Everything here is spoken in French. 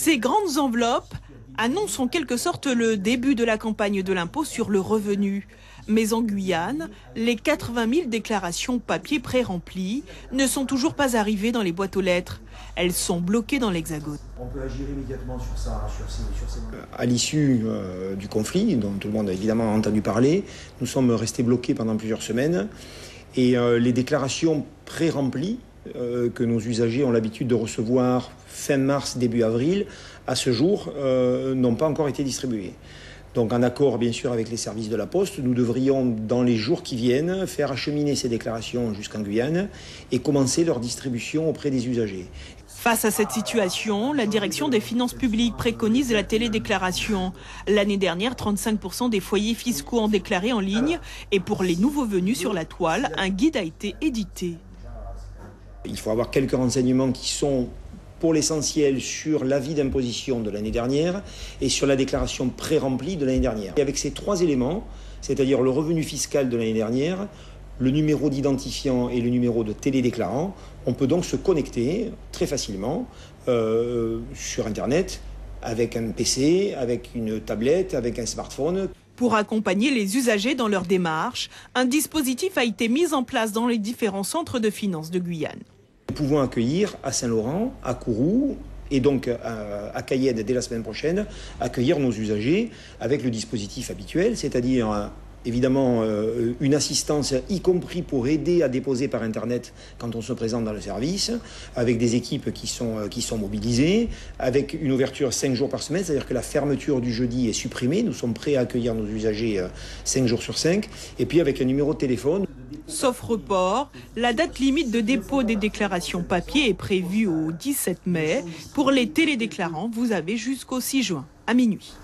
Ces grandes enveloppes annoncent en quelque sorte le début de la campagne de l'impôt sur le revenu. Mais en Guyane, les 80 000 déclarations papier pré-remplies ne sont toujours pas arrivées dans les boîtes aux lettres. Elles sont bloquées dans l'Hexagone. On peut agir immédiatement sur ça, sur ces... À l'issue du conflit, dont tout le monde a évidemment entendu parler, nous sommes restés bloqués pendant plusieurs semaines. Et les déclarations pré-remplies que nos usagers ont l'habitude de recevoir fin mars, début avril, à ce jour, n'ont pas encore été distribuées. Donc en accord bien sûr avec les services de la Poste, nous devrions dans les jours qui viennent faire acheminer ces déclarations jusqu'en Guyane et commencer leur distribution auprès des usagers. Face à cette situation, la direction des finances publiques préconise la télédéclaration. L'année dernière, 35% des foyers fiscaux ont déclaré en ligne et pour les nouveaux venus sur la toile, un guide a été édité. Il faut avoir quelques renseignements qui sont pour l'essentiel sur l'avis d'imposition de l'année dernière et sur la déclaration pré-remplie de l'année dernière. Et avec ces trois éléments, c'est-à-dire le revenu fiscal de l'année dernière, le numéro d'identifiant et le numéro de télédéclarant, on peut donc se connecter très facilement sur Internet avec un PC, avec une tablette, avec un smartphone. Pour accompagner les usagers dans leur démarche, un dispositif a été mis en place dans les différents centres de finances de Guyane. Nous pouvons accueillir à Saint-Laurent, à Kourou et donc à Cayenne dès la semaine prochaine, accueillir nos usagers avec le dispositif habituel, c'est-à-dire évidemment une assistance, y compris pour aider à déposer par Internet quand on se présente dans le service, avec des équipes qui sont mobilisées, avec une ouverture 5 jours par semaine, c'est-à-dire que la fermeture du jeudi est supprimée, nous sommes prêts à accueillir nos usagers 5 jours sur 5, et puis avec un numéro de téléphone. Sauf report, la date limite de dépôt des déclarations papier est prévue au 17 mai. Pour les télédéclarants, vous avez jusqu'au 6 juin à minuit.